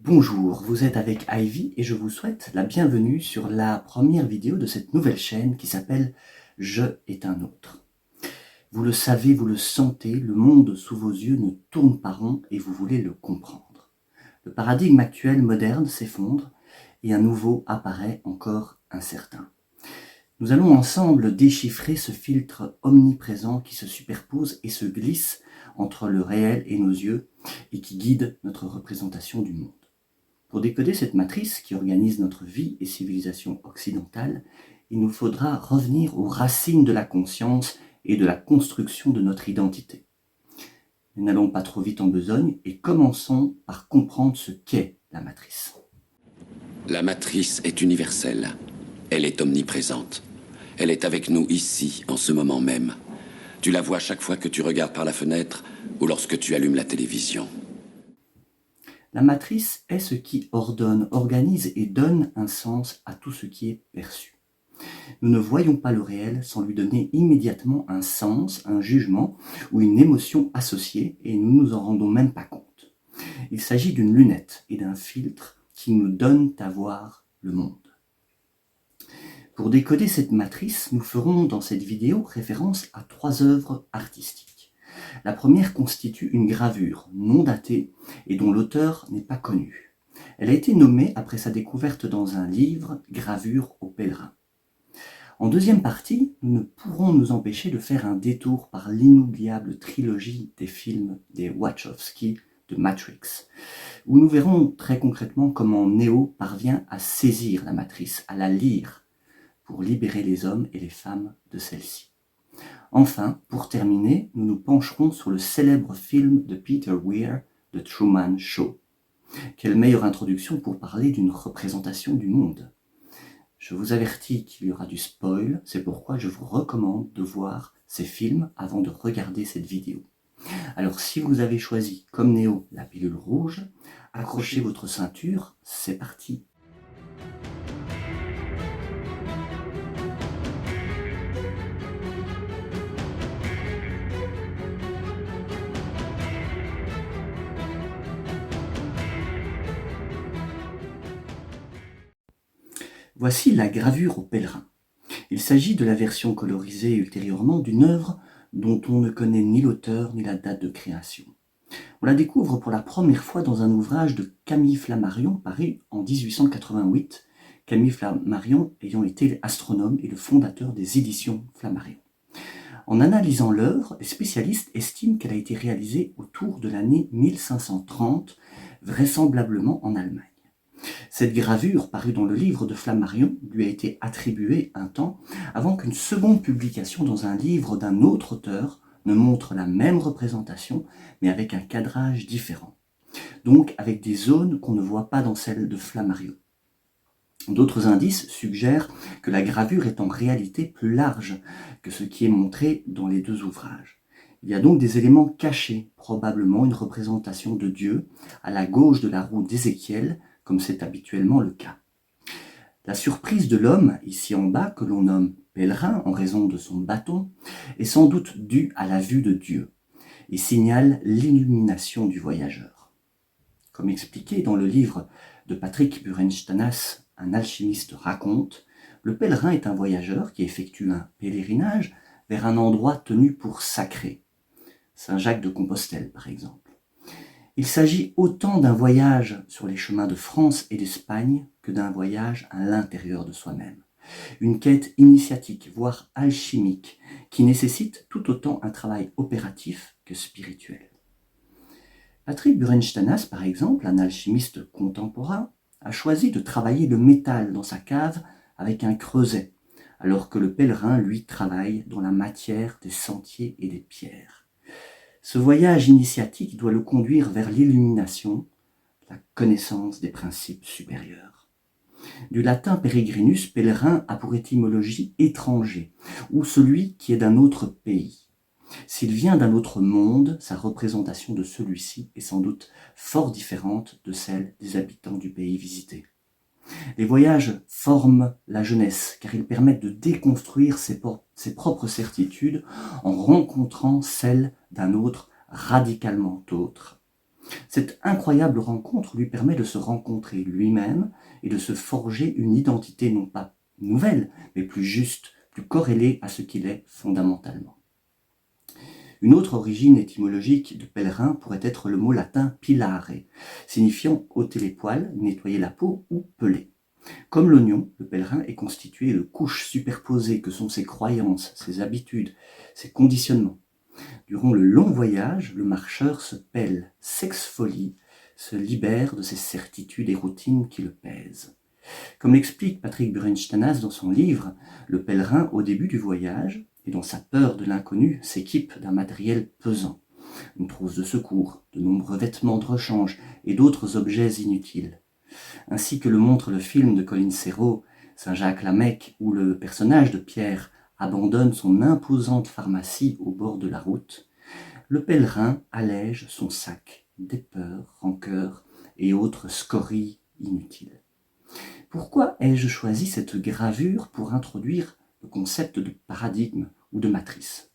Bonjour, vous êtes avec Ivy et je vous souhaite la bienvenue sur la première vidéo de cette nouvelle chaîne qui s'appelle Je est un autre. Vous le savez, vous le sentez, le monde sous vos yeux ne tourne pas rond et vous voulez le comprendre. Le paradigme actuel moderne s'effondre et un nouveau apparaît encore incertain. Nous allons ensemble déchiffrer ce filtre omniprésent qui se superpose et se glisse entre le réel et nos yeux et qui guide notre représentation du monde. Pour décoder cette matrice qui organise notre vie et civilisation occidentale, il nous faudra revenir aux racines de la conscience et de la construction de notre identité. Mais n'allons pas trop vite en besogne et commençons par comprendre ce qu'est la matrice. La matrice est universelle. Elle est omniprésente. Elle est avec nous ici, en ce moment même. Tu la vois chaque fois que tu regardes par la fenêtre ou lorsque tu allumes la télévision. La matrice est ce qui ordonne, organise et donne un sens à tout ce qui est perçu. Nous ne voyons pas le réel sans lui donner immédiatement un sens, un jugement ou une émotion associée et nous ne nous en rendons même pas compte. Il s'agit d'une lunette et d'un filtre qui nous donnent à voir le monde. Pour décoder cette matrice, nous ferons dans cette vidéo référence à 3 œuvres artistiques. La première constitue une gravure non datée et dont l'auteur n'est pas connu. Elle a été nommée après sa découverte dans un livre « Gravure au pèlerin ». En deuxième partie, nous ne pourrons nous empêcher de faire un détour par l'inoubliable trilogie des films des Wachowski de Matrix, où nous verrons très concrètement comment Neo parvient à saisir la matrice, à la lire, pour libérer les hommes et les femmes de celle-ci. Enfin, pour terminer, nous nous pencherons sur le célèbre film de Peter Weir, The Truman Show. Quelle meilleure introduction pour parler d'une représentation du monde. Je vous avertis qu'il y aura du spoil, c'est pourquoi je vous recommande de voir ces films avant de regarder cette vidéo. Alors si vous avez choisi, comme Neo, la pilule rouge, accrochez votre ceinture, c'est parti. Voici la gravure au pèlerin. Il s'agit de la version colorisée ultérieurement d'une œuvre dont on ne connaît ni l'auteur ni la date de création. On la découvre pour la première fois dans un ouvrage de Camille Flammarion paru en 1888, Camille Flammarion ayant été astronome et le fondateur des éditions Flammarion. En analysant l'œuvre, les spécialistes estiment qu'elle a été réalisée autour de l'année 1530, vraisemblablement en Allemagne. Cette gravure, parue dans le livre de Flammarion, lui a été attribuée un temps avant qu'une seconde publication dans un livre d'un autre auteur ne montre la même représentation, mais avec un cadrage différent. Donc avec des zones qu'on ne voit pas dans celle de Flammarion. D'autres indices suggèrent que la gravure est en réalité plus large que ce qui est montré dans les 2 ouvrages. Il y a donc des éléments cachés, probablement une représentation de Dieu à la gauche de la roue d'Ézéchiel, comme c'est habituellement le cas. La surprise de l'homme, ici en bas, que l'on nomme pèlerin en raison de son bâton, est sans doute due à la vue de Dieu et signale l'illumination du voyageur. Comme expliqué dans le livre de Patrick Burenstanas, un alchimiste raconte, le pèlerin est un voyageur qui effectue un pèlerinage vers un endroit tenu pour sacré, Saint-Jacques de Compostelle par exemple. Il s'agit autant d'un voyage sur les chemins de France et d'Espagne que d'un voyage à l'intérieur de soi-même. Une quête initiatique, voire alchimique, qui nécessite tout autant un travail opératif que spirituel. Patrick Burenstanas, par exemple, un alchimiste contemporain, a choisi de travailler le métal dans sa cave avec un creuset, alors que le pèlerin, lui, travaille dans la matière des sentiers et des pierres. Ce voyage initiatique doit le conduire vers l'illumination, la connaissance des principes supérieurs. Du latin peregrinus, pèlerin a pour étymologie étranger, ou celui qui est d'un autre pays. S'il vient d'un autre monde, sa représentation de celui-ci est sans doute fort différente de celle des habitants du pays visité. Les voyages forment la jeunesse, car ils permettent de déconstruire ses propres certitudes en rencontrant celles d'un autre radicalement autre. Cette incroyable rencontre lui permet de se rencontrer lui-même et de se forger une identité non pas nouvelle, mais plus juste, plus corrélée à ce qu'il est fondamentalement. Une autre origine étymologique de pèlerin pourrait être le mot latin pilare, signifiant ôter les poils, nettoyer la peau ou peler. Comme l'oignon, le pèlerin est constitué de couches superposées que sont ses croyances, ses habitudes, ses conditionnements. Durant le long voyage, le marcheur se pèle, s'exfolie, se libère de ses certitudes et routines qui le pèsent. Comme l'explique Patrick Burenstanas dans son livre, le pèlerin, au début du voyage, et dans sa peur de l'inconnu, s'équipe d'un matériel pesant. Une trousse de secours, de nombreux vêtements de rechange et d'autres objets inutiles. Ainsi que le montre le film de Colin Serrault, Saint-Jacques-la-Mecque, où le personnage de Pierre abandonne son imposante pharmacie au bord de la route, le pèlerin allège son sac des peurs, rancœurs et autres scories inutiles. Pourquoi ai-je choisi cette gravure pour introduire le concept de paradigme ou de matrice?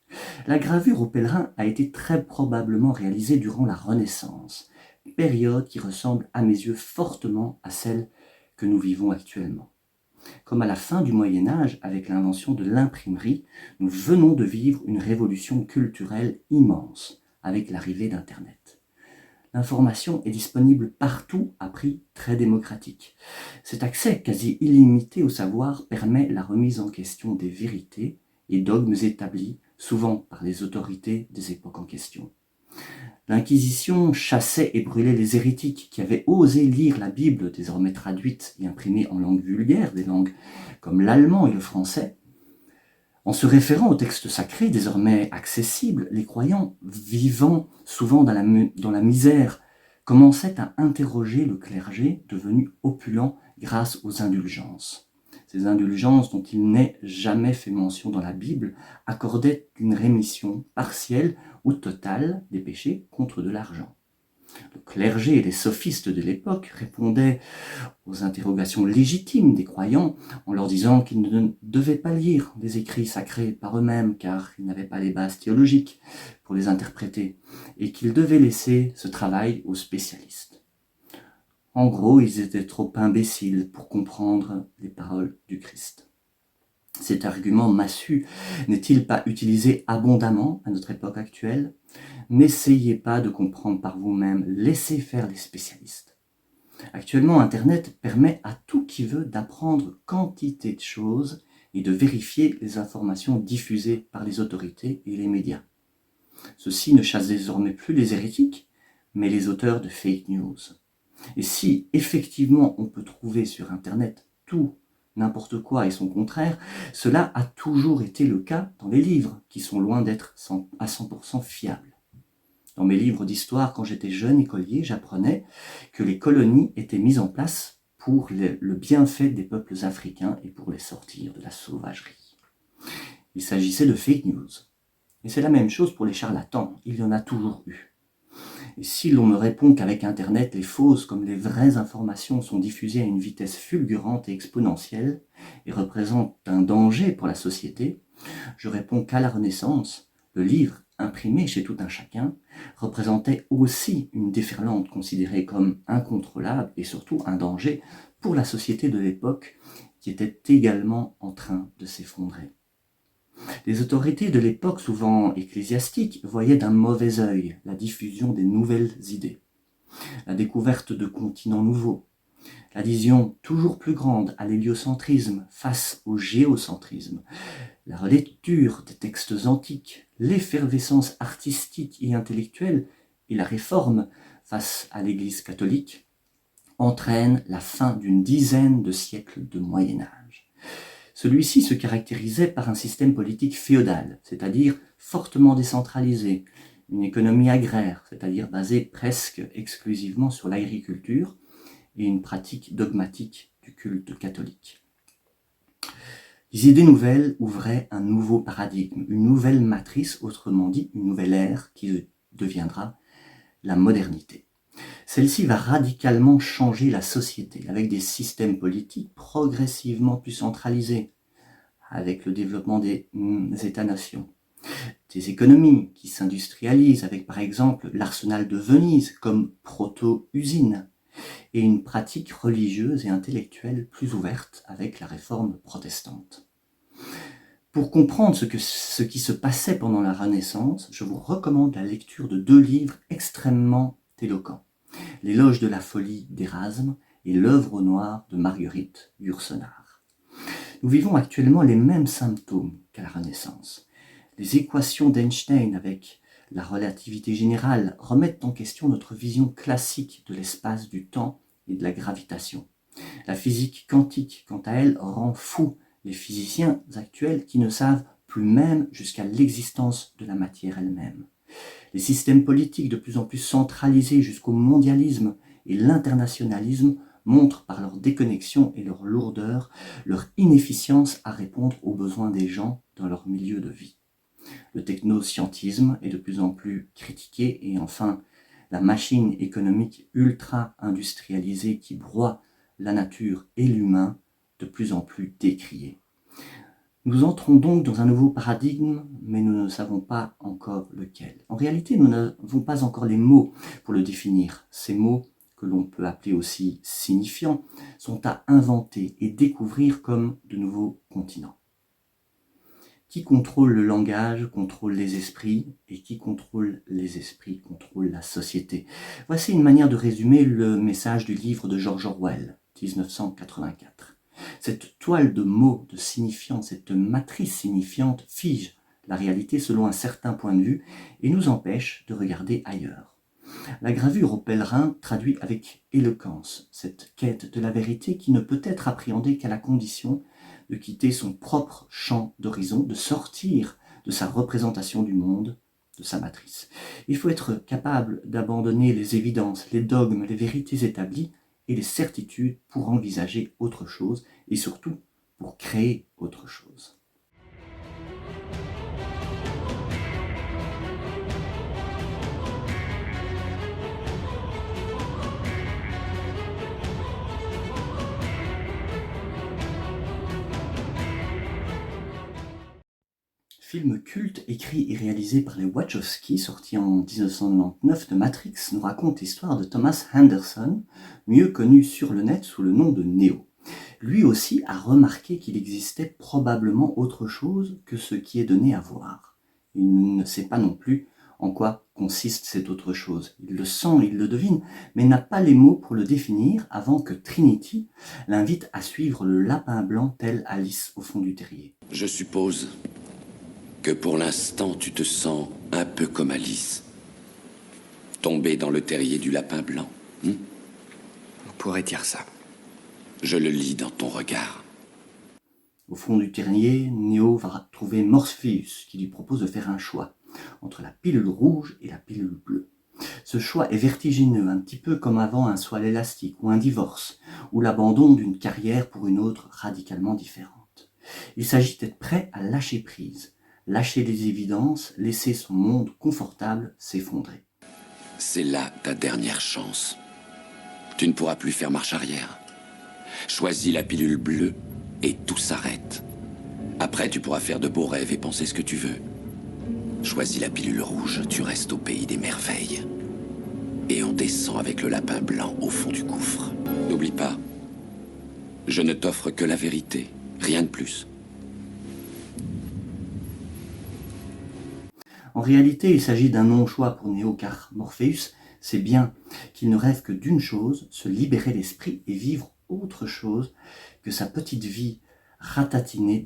La gravure au pèlerin a été très probablement réalisée durant la Renaissance, période qui ressemble à mes yeux fortement à celle que nous vivons actuellement. Comme à la fin du Moyen Âge, avec l'invention de l'imprimerie, nous venons de vivre une révolution culturelle immense avec l'arrivée d'Internet. L'information est disponible partout à prix très démocratique. Cet accès quasi illimité au savoir permet la remise en question des vérités et dogmes établis, souvent par les autorités des époques en question. L'Inquisition chassait et brûlait les hérétiques qui avaient osé lire la Bible, désormais traduite et imprimée en langue vulgaire, des langues comme l'allemand et le français. En se référant aux textes sacrés, désormais accessibles, les croyants, vivant souvent dans la misère, commençaient à interroger le clergé devenu opulent grâce aux indulgences. Ces indulgences dont il n'est jamais fait mention dans la Bible accordaient une rémission partielle ou totale des péchés contre de l'argent. Le clergé et les sophistes de l'époque répondaient aux interrogations légitimes des croyants en leur disant qu'ils ne devaient pas lire des écrits sacrés par eux-mêmes car ils n'avaient pas les bases théologiques pour les interpréter et qu'ils devaient laisser ce travail aux spécialistes. En gros, ils étaient trop imbéciles pour comprendre les paroles du Christ. Cet argument massu n'est-il pas utilisé abondamment à notre époque actuelle? N'essayez pas de comprendre par vous-même, laissez faire les spécialistes. Actuellement, Internet permet à tout qui veut d'apprendre quantité de choses et de vérifier les informations diffusées par les autorités et les médias. Ceux-ci ne chassent désormais plus les hérétiques, mais les auteurs de fake news. Et si effectivement on peut trouver sur Internet tout, n'importe quoi et son contraire, cela a toujours été le cas dans les livres, qui sont loin d'être à 100% fiables. Dans mes livres d'histoire, quand j'étais jeune écolier, j'apprenais que les colonies étaient mises en place pour le bienfait des peuples africains et pour les sortir de la sauvagerie. Il s'agissait de fake news. Et c'est la même chose pour les charlatans, il y en a toujours eu. Et si l'on me répond qu'avec Internet, les fausses comme les vraies informations sont diffusées à une vitesse fulgurante et exponentielle et représentent un danger pour la société, je réponds qu'à la Renaissance, le livre imprimé chez tout un chacun représentait aussi une déferlante considérée comme incontrôlable et surtout un danger pour la société de l'époque qui était également en train de s'effondrer. Les autorités de l'époque, souvent ecclésiastiques, voyaient d'un mauvais œil la diffusion des nouvelles idées, la découverte de continents nouveaux, l'adhésion toujours plus grande à l'héliocentrisme face au géocentrisme, la relecture des textes antiques, l'effervescence artistique et intellectuelle et la réforme face à l'Église catholique entraînent la fin d'une dizaine de siècles de Moyen-Âge. Celui-ci se caractérisait par un système politique féodal, c'est-à-dire fortement décentralisé, une économie agraire, c'est-à-dire basée presque exclusivement sur l'agriculture, et une pratique dogmatique du culte catholique. Les idées nouvelles ouvraient un nouveau paradigme, une nouvelle matrice, autrement dit une nouvelle ère qui deviendra la modernité. Celle-ci va radicalement changer la société avec des systèmes politiques progressivement plus centralisés, avec le développement des États-nations, Des économies qui s'industrialisent avec par exemple l'arsenal de Venise comme proto-usine, et une pratique religieuse et intellectuelle plus ouverte avec la réforme protestante. Pour comprendre ce qui se passait pendant la Renaissance, je vous recommande la lecture de deux livres extrêmement éloquents, L'éloge de la folie d'Érasme et L'œuvre au noir de Marguerite Yourcenar. Nous vivons actuellement les mêmes symptômes qu'à la Renaissance. Les équations d'Einstein avec la relativité générale remettent en question notre vision classique de l'espace, du temps et de la gravitation. La physique quantique, quant à elle, rend fou les physiciens actuels qui ne savent plus même jusqu'à l'existence de la matière elle-même. Les systèmes politiques de plus en plus centralisés jusqu'au mondialisme et l'internationalisme montrent par leur déconnexion et leur lourdeur leur inefficience à répondre aux besoins des gens dans leur milieu de vie. Le technoscientisme est de plus en plus critiqué et enfin la machine économique ultra-industrialisée qui broie la nature et l'humain de plus en plus décriée. Nous entrons donc dans un nouveau paradigme, mais nous ne savons pas encore lequel. En réalité, nous n'avons pas encore les mots pour le définir. Ces mots, que l'on peut appeler aussi signifiants, sont à inventer et découvrir comme de nouveaux continents. Qui contrôle le langage contrôle les esprits, et qui contrôle les esprits contrôle la société. Voici une manière de résumer le message du livre de George Orwell, 1984. Cette toile de mots, de signifiants, cette matrice signifiante fige la réalité selon un certain point de vue et nous empêche de regarder ailleurs. La gravure au pèlerin traduit avec éloquence cette quête de la vérité qui ne peut être appréhendée qu'à la condition de quitter son propre champ d'horizon, de sortir de sa représentation du monde, de sa matrice. Il faut être capable d'abandonner les évidences, les dogmes, les vérités établies et les certitudes pour envisager autre chose et surtout pour créer autre chose. Film culte écrit et réalisé par les Wachowski, sorti en 1999 de Matrix, nous raconte l'histoire de Thomas Henderson, mieux connu sur le net sous le nom de Neo. Lui aussi a remarqué qu'il existait probablement autre chose que ce qui est donné à voir. Il ne sait pas non plus en quoi consiste cette autre chose. Il le sent, il le devine, mais n'a pas les mots pour le définir avant que Trinity l'invite à suivre le lapin blanc tel Alice au fond du terrier. Je suppose que pour l'instant tu te sens un peu comme Alice, tombée dans le terrier du lapin blanc. On pourrait dire ça. Je le lis dans ton regard. Au fond du terrier, Neo va trouver Morpheus qui lui propose de faire un choix entre la pilule rouge et la pilule bleue. Ce choix est vertigineux, un petit peu comme avant un soil élastique ou un divorce, ou l'abandon d'une carrière pour une autre radicalement différente. Il s'agit d'être prêt à lâcher prise, lâcher les évidences, laisser son monde confortable s'effondrer. C'est là ta dernière chance. Tu ne pourras plus faire marche arrière. Choisis la pilule bleue et tout s'arrête. Après, tu pourras faire de beaux rêves et penser ce que tu veux. Choisis la pilule rouge, tu restes au pays des merveilles. Et on descend avec le lapin blanc au fond du gouffre. N'oublie pas, je ne t'offre que la vérité, rien de plus. En réalité, il s'agit d'un non-choix pour Neo car Morpheus sait bien qu'il ne rêve que d'une chose, se libérer l'esprit et vivre autre chose que sa petite vie ratatinée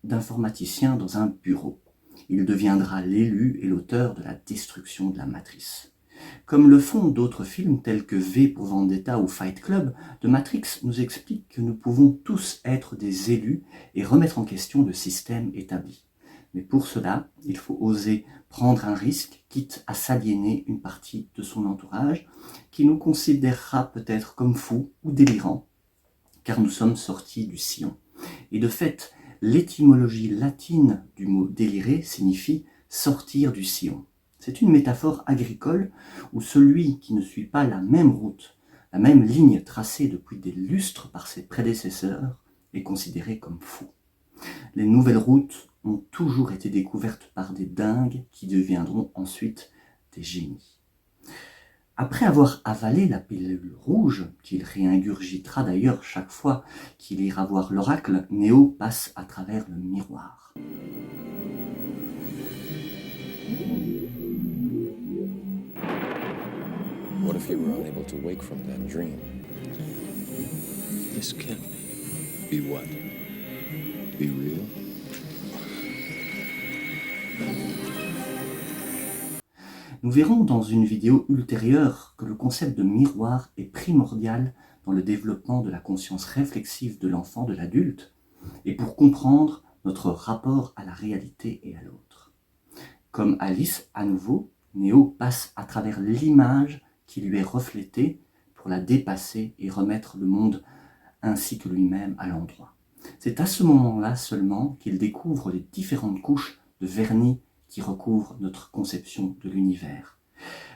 d'informaticien dans un bureau. Il deviendra l'élu et l'auteur de la destruction de la matrice. Comme le font d'autres films tels que V pour Vendetta ou Fight Club, The Matrix nous explique que nous pouvons tous être des élus et remettre en question le système établi. Mais pour cela, il faut oser prendre un risque, quitte à s'aliéner une partie de son entourage, qui nous considérera peut-être comme fous ou délirants, car nous sommes sortis du sillon. Et de fait, l'étymologie latine du mot délirer signifie sortir du sillon. C'est une métaphore agricole où celui qui ne suit pas la même route, la même ligne tracée depuis des lustres par ses prédécesseurs, est considéré comme fou. Les nouvelles routes ont toujours été découvertes par des dingues qui deviendront ensuite des génies. Après avoir avalé la pilule rouge, qu'il réingurgitera d'ailleurs chaque fois qu'il ira voir l'oracle, Néo passe à travers le miroir. What if you were unable to wake from that dream? This can't be. Be what? Be real? Nous verrons dans une vidéo ultérieure que le concept de miroir est primordial dans le développement de la conscience réflexive de l'enfant, de l'adulte, et pour comprendre notre rapport à la réalité et à l'autre. Comme Alice, à nouveau, Néo passe à travers l'image qui lui est reflétée pour la dépasser et remettre le monde ainsi que lui-même à l'endroit. C'est à ce moment-là seulement qu'il découvre les différentes couches de vernis qui recouvrent notre conception de l'univers.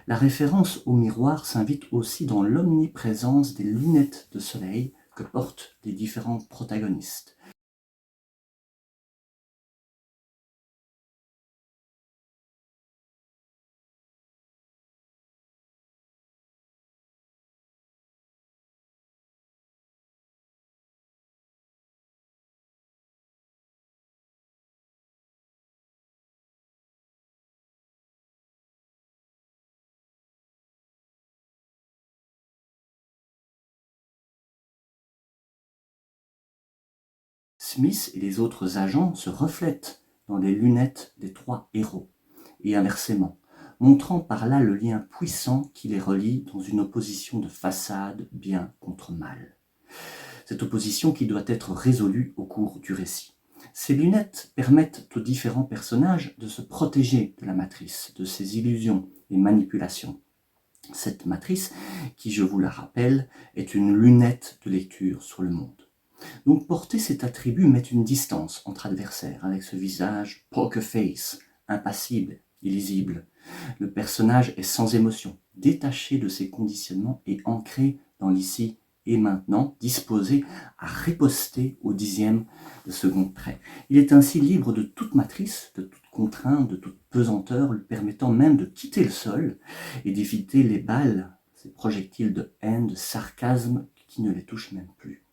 La référence au miroir s'invite aussi dans l'omniprésence des lunettes de soleil que portent les différents protagonistes. Smith et les autres agents se reflètent dans les lunettes des trois héros, et inversement, montrant par là le lien puissant qui les relie dans une opposition de façade bien contre mal. Cette opposition qui doit être résolue au cours du récit. Ces lunettes permettent aux différents personnages de se protéger de la matrice, de ses illusions et manipulations. Cette matrice, qui, je vous la rappelle, est une lunette de lecture sur le monde. Donc porter cet attribut met une distance entre adversaires, avec ce visage poker face, impassible, illisible. Le personnage est sans émotion, détaché de ses conditionnements et ancré dans l'ici et maintenant, disposé à riposter au 10e de seconde près. Il est ainsi libre de toute matrice, de toute contrainte, de toute pesanteur, lui permettant même de quitter le sol et d'éviter les balles, ces projectiles de haine, de sarcasme qui ne les touchent même plus.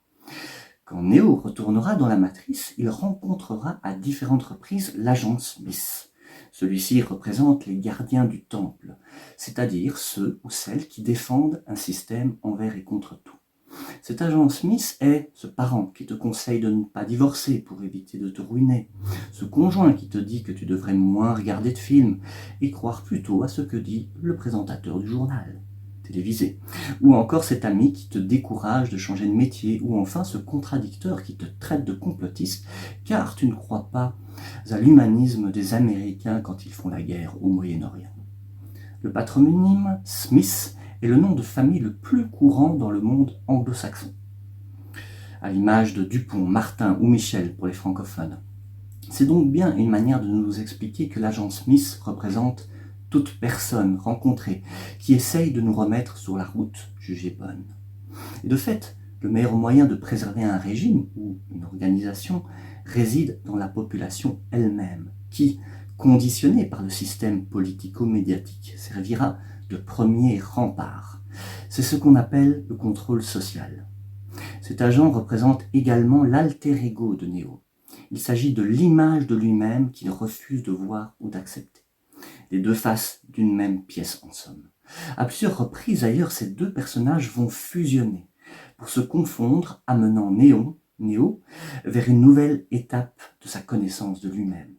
Quand Néo retournera dans la matrice, il rencontrera à différentes reprises l'agent Smith. Celui-ci représente les gardiens du temple, c'est-à-dire ceux ou celles qui défendent un système envers et contre tout. Cet agent Smith est ce parent qui te conseille de ne pas divorcer pour éviter de te ruiner, ce conjoint qui te dit que tu devrais moins regarder de films et croire plutôt à ce que dit le présentateur du journal télévisé, ou encore cet ami qui te décourage de changer de métier, ou enfin ce contradicteur qui te traite de complotiste car tu ne crois pas à l'humanisme des Américains quand ils font la guerre au Moyen-Orient. Le patronyme Smith est le nom de famille le plus courant dans le monde anglo-saxon, à l'image de Dupont, Martin ou Michel pour les francophones. C'est donc bien une manière de nous expliquer que l'agent Smith représente toute personne rencontrée qui essaye de nous remettre sur la route jugée bonne. Et de fait, le meilleur moyen de préserver un régime ou une organisation réside dans la population elle-même, qui, conditionnée par le système politico-médiatique, servira de premier rempart. C'est ce qu'on appelle le contrôle social. Cet agent représente également l'alter ego de Néo. Il s'agit de l'image de lui-même qu'il refuse de voir ou d'accepter. Les deux faces d'une même pièce en somme. À plusieurs reprises d'ailleurs, ces deux personnages vont fusionner pour se confondre, amenant Néo vers une nouvelle étape de sa connaissance de lui-même.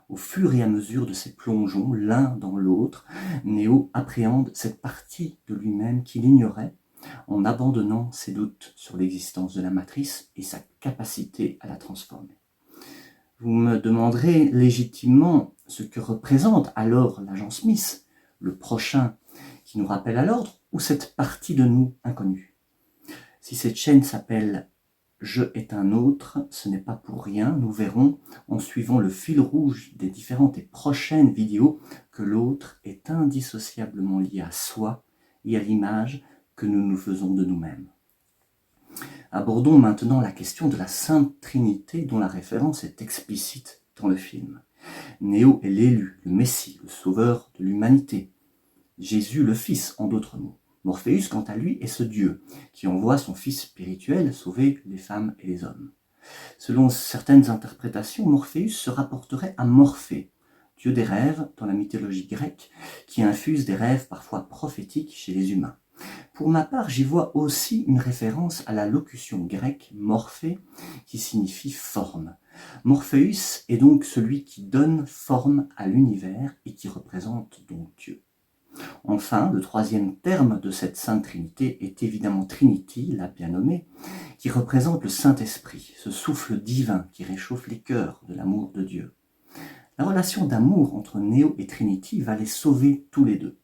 Au fur et à mesure de ces plongeons, l'un dans l'autre, Néo appréhende cette partie de lui-même qu'il ignorait en abandonnant ses doutes sur l'existence de la matrice et sa capacité à la transformer. Vous me demanderez légitimement ce que représente alors l'agent Smith, le prochain qui nous rappelle à l'ordre, ou cette partie de nous inconnue. Si cette chaîne s'appelle « Je est un autre », ce n'est pas pour rien, nous verrons en suivant le fil rouge des différentes et prochaines vidéos que l'autre est indissociablement lié à soi et à l'image que nous nous faisons de nous-mêmes. Abordons maintenant la question de la Sainte Trinité dont la référence est explicite dans le film. Néo est l'élu, le Messie, le sauveur de l'humanité. Jésus le Fils, en d'autres mots. Morpheus, quant à lui, est ce Dieu qui envoie son Fils spirituel sauver les femmes et les hommes. Selon certaines interprétations, Morpheus se rapporterait à Morphée, dieu des rêves dans la mythologie grecque, qui infuse des rêves parfois prophétiques chez les humains. Pour ma part, j'y vois aussi une référence à la locution grecque morphée qui signifie forme. Morpheus est donc celui qui donne forme à l'univers et qui représente donc Dieu. Enfin, le troisième terme de cette Sainte Trinité est évidemment Trinity, la bien nommée, qui représente le Saint-Esprit, ce souffle divin qui réchauffe les cœurs de l'amour de Dieu. La relation d'amour entre Néo et Trinity va les sauver tous les deux.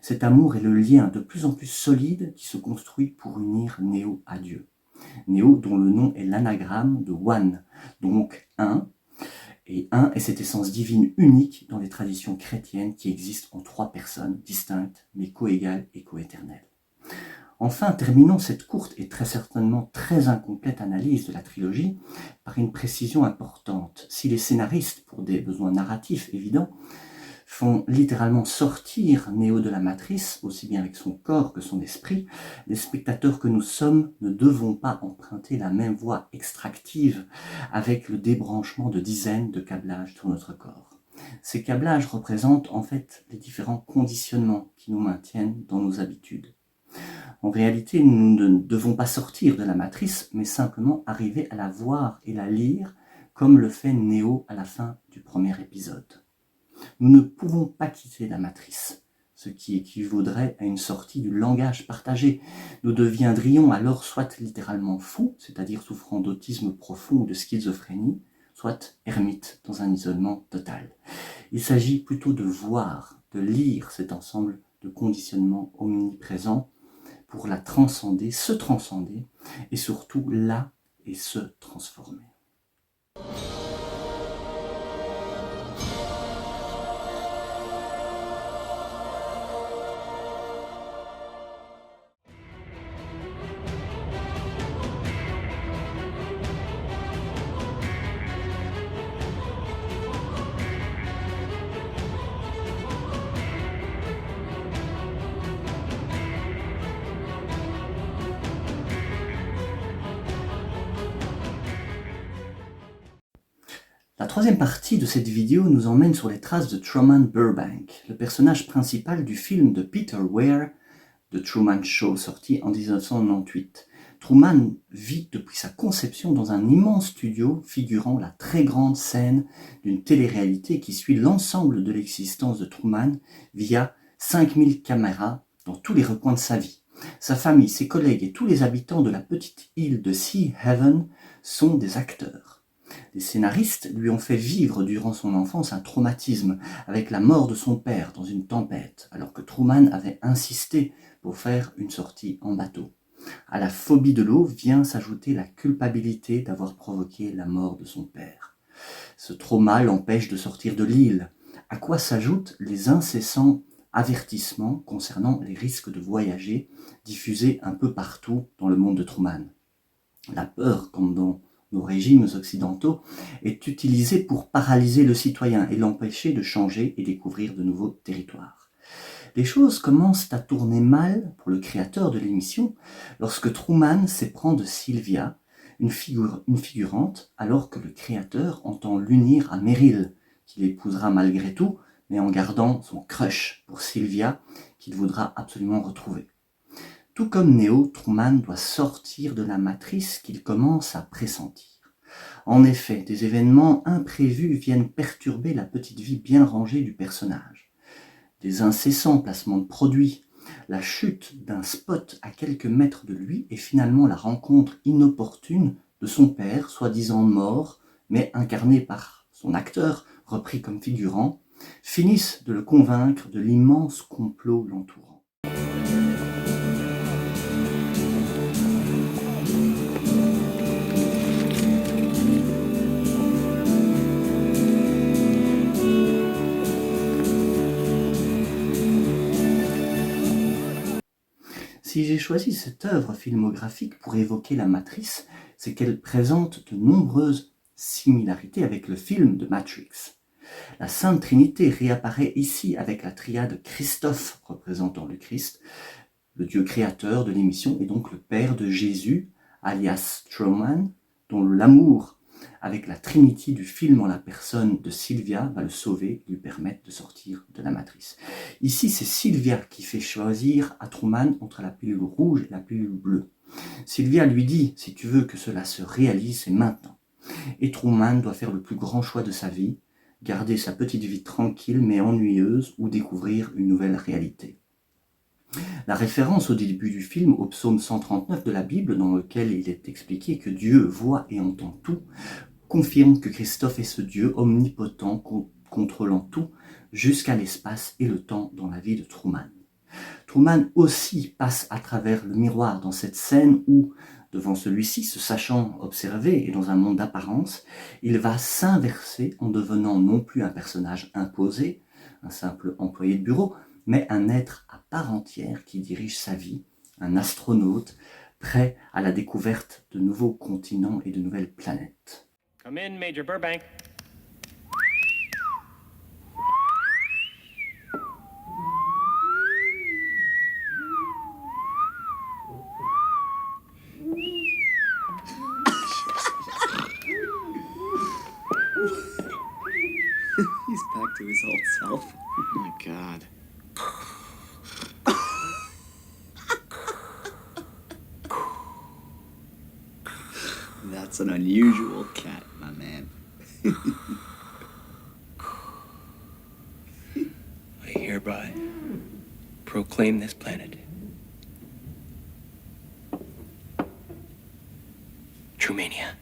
Cet amour est le lien de plus en plus solide qui se construit pour unir Néo à Dieu. Néo dont le nom est l'anagramme de One, donc un, et un est cette essence divine unique dans les traditions chrétiennes qui existent en trois personnes distinctes mais coégales et coéternelles. Enfin, terminons cette courte et très certainement très incomplète analyse de la trilogie par une précision importante. Si les scénaristes, pour des besoins narratifs évidents, font littéralement sortir Néo de la matrice, aussi bien avec son corps que son esprit, les spectateurs que nous sommes ne devons pas emprunter la même voie extractive avec le débranchement de dizaines de câblages sur notre corps. Ces câblages représentent en fait les différents conditionnements qui nous maintiennent dans nos habitudes. En réalité, nous ne devons pas sortir de la matrice, mais simplement arriver à la voir et la lire comme le fait Néo à la fin du premier épisode. Nous ne pouvons pas quitter la matrice, ce qui équivaudrait à une sortie du langage partagé. Nous deviendrions alors soit littéralement fous, c'est-à-dire souffrant d'autisme profond ou de schizophrénie, soit ermites dans un isolement total. Il s'agit plutôt de voir, de lire cet ensemble de conditionnements omniprésents pour la transcender, se transcender, et surtout là et se transformer. La troisième partie de cette vidéo nous emmène sur les traces de Truman Burbank, le personnage principal du film de Peter Weir, The Truman Show, sorti en 1998. Truman vit depuis sa conception dans un immense studio figurant la très grande scène d'une télé-réalité qui suit l'ensemble de l'existence de Truman via 5000 caméras dans tous les recoins de sa vie. Sa famille, ses collègues et tous les habitants de la petite île de Sea Haven sont des acteurs. Les scénaristes lui ont fait vivre durant son enfance un traumatisme avec la mort de son père dans une tempête, alors que Truman avait insisté pour faire une sortie en bateau. À la phobie de l'eau vient s'ajouter la culpabilité d'avoir provoqué la mort de son père. Ce trauma l'empêche de sortir de l'île, à quoi s'ajoutent les incessants avertissements concernant les risques de voyager diffusés un peu partout dans le monde de Truman. La peur, comme dans nos régimes occidentaux, est utilisée pour paralyser le citoyen et l'empêcher de changer et découvrir de nouveaux territoires. Les choses commencent à tourner mal pour le créateur de l'émission lorsque Truman s'éprend de Sylvia, une figurante, alors que le créateur entend l'unir à Meryl, qu'il épousera malgré tout, mais en gardant son crush pour Sylvia, qu'il voudra absolument retrouver. Tout comme Néo, Truman doit sortir de la matrice qu'il commence à pressentir. En effet, des événements imprévus viennent perturber la petite vie bien rangée du personnage. Des incessants placements de produits, La chute d'un spot à quelques mètres de lui et finalement la rencontre inopportune de son père, soi-disant mort, mais incarné par son acteur, repris comme figurant, finissent de le convaincre de l'immense complot l'entourant. Si j'ai choisi cette œuvre filmographique pour évoquer la Matrice, c'est qu'elle présente de nombreuses similarités avec le film de Matrix. La Sainte Trinité réapparaît ici avec la triade Christophe représentant le Christ, le Dieu créateur de l'émission et donc le Père de Jésus, alias Strowman, dont l'amour avec la Trinity du film en la personne de Sylvia va le sauver, lui permettre de sortir de la matrice. Ici, c'est Sylvia qui fait choisir à Truman entre la pilule rouge et la pilule bleue. Sylvia lui dit, si tu veux que cela se réalise, c'est maintenant. Et Truman doit faire le plus grand choix de sa vie, garder sa petite vie tranquille mais ennuyeuse ou découvrir une nouvelle réalité. La référence au début du film au psaume 139 de la Bible, dans lequel il est expliqué que Dieu voit et entend tout, confirme que Christophe est ce Dieu omnipotent contrôlant tout jusqu'à l'espace et le temps dans la vie de Truman. Truman aussi passe à travers le miroir dans cette scène où, devant celui-ci, se sachant observé et dans un monde d'apparence, il va s'inverser en devenant non plus un personnage imposé, un simple employé de bureau, mais un être à part entière qui dirige sa vie, un astronaute prêt à la découverte de nouveaux continents et de nouvelles planètes. Come in, Major Burbank. He's back to his old self. Oh my god. That's an unusual cat, my man. I hereby proclaim this planet Trumania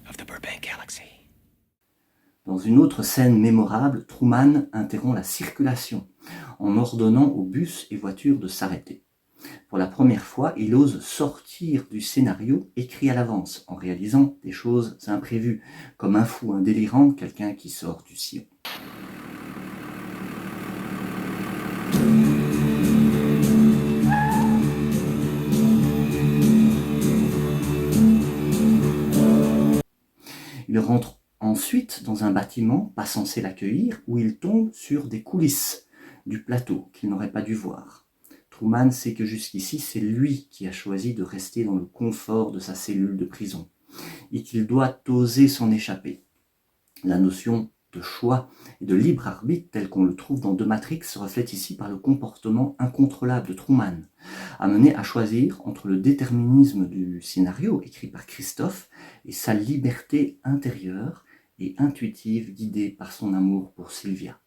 of the Burbank Galaxy. Dans une autre scène mémorable, Truman interrompt la circulation en ordonnant aux bus et voitures de s'arrêter. Pour la première fois, il ose sortir du scénario écrit à l'avance en réalisant des choses imprévues, comme un fou, un délirant, quelqu'un qui sort du sillon. Il rentre ensuite dans un bâtiment pas censé l'accueillir où il tombe sur des coulisses du plateau qu'il n'aurait pas dû voir. Truman sait que jusqu'ici c'est lui qui a choisi de rester dans le confort de sa cellule de prison et qu'il doit oser s'en échapper. La notion de choix et de libre arbitre tel qu'on le trouve dans The Matrix se reflète ici par le comportement incontrôlable de Truman, amené à choisir entre le déterminisme du scénario écrit par Christophe et sa liberté intérieure et intuitive guidée par son amour pour Sylvia.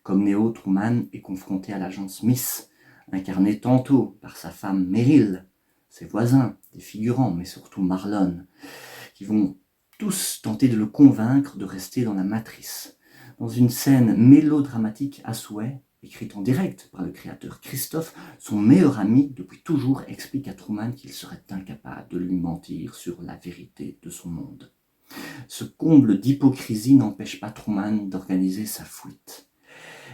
Comme Neo, Truman est confronté à l'agent Smith, incarné tantôt par sa femme Meryl, ses voisins, des figurants, mais surtout Marlon, qui vont tous tenter de le convaincre de rester dans la matrice. Dans une scène mélodramatique à souhait, écrite en direct par le créateur Christophe, son meilleur ami depuis toujours explique à Truman qu'il serait incapable de lui mentir sur la vérité de son monde. Ce comble d'hypocrisie n'empêche pas Truman d'organiser sa fuite.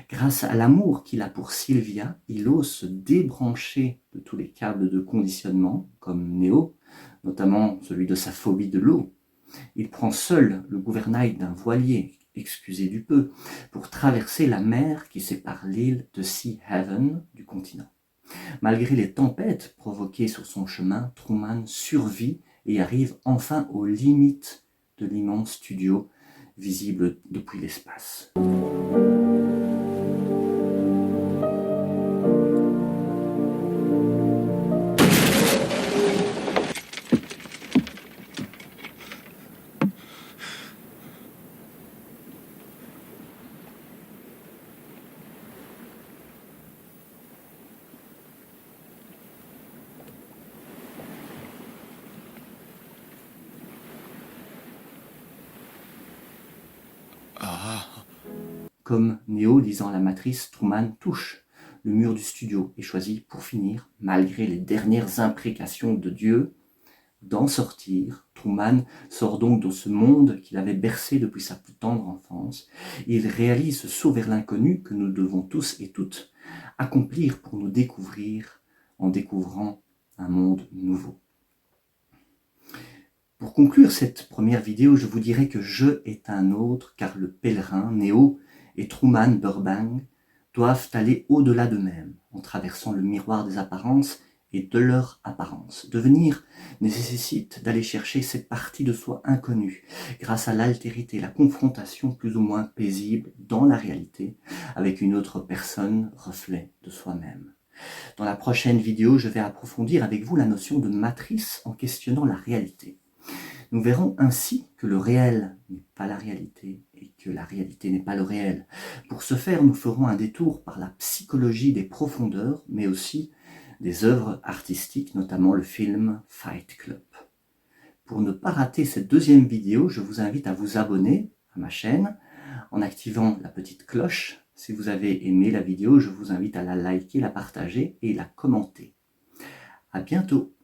Grâce à l'amour qu'il a pour Sylvia, il ose se débrancher de tous les câbles de conditionnement, comme Neo, notamment celui de sa phobie de l'eau. Il prend seul le gouvernail d'un voilier, excusez du peu, pour traverser la mer qui sépare l'île de Sea Haven du continent. Malgré les tempêtes provoquées sur son chemin, Truman survit et arrive enfin aux limites de l'immense studio visible depuis l'espace. Comme Neo lisant la matrice, Truman touche le mur du studio et choisit, pour finir, malgré les dernières imprécations de Dieu, d'en sortir. Truman sort donc de ce monde qu'il avait bercé depuis sa plus tendre enfance, et il réalise ce saut vers l'inconnu que nous devons tous et toutes accomplir pour nous découvrir en découvrant un monde nouveau. Pour conclure cette première vidéo, je vous dirai que je est un autre, car le pèlerin, Neo, et Truman Burbank doivent aller au-delà d'eux-mêmes, en traversant le miroir des apparences et de leur apparence. Devenir nécessite d'aller chercher cette partie de soi inconnue, grâce à l'altérité, la confrontation plus ou moins paisible dans la réalité, avec une autre personne, reflet de soi-même. Dans la prochaine vidéo, je vais approfondir avec vous la notion de matrice en questionnant la réalité. Nous verrons ainsi que le réel n'est pas la réalité et que la réalité n'est pas le réel. Pour ce faire, nous ferons un détour par la psychologie des profondeurs, mais aussi des œuvres artistiques, notamment le film Fight Club. Pour ne pas rater cette deuxième vidéo, je vous invite à vous abonner à ma chaîne en activant la petite cloche. Si vous avez aimé la vidéo, je vous invite à la liker, la partager et la commenter. À bientôt!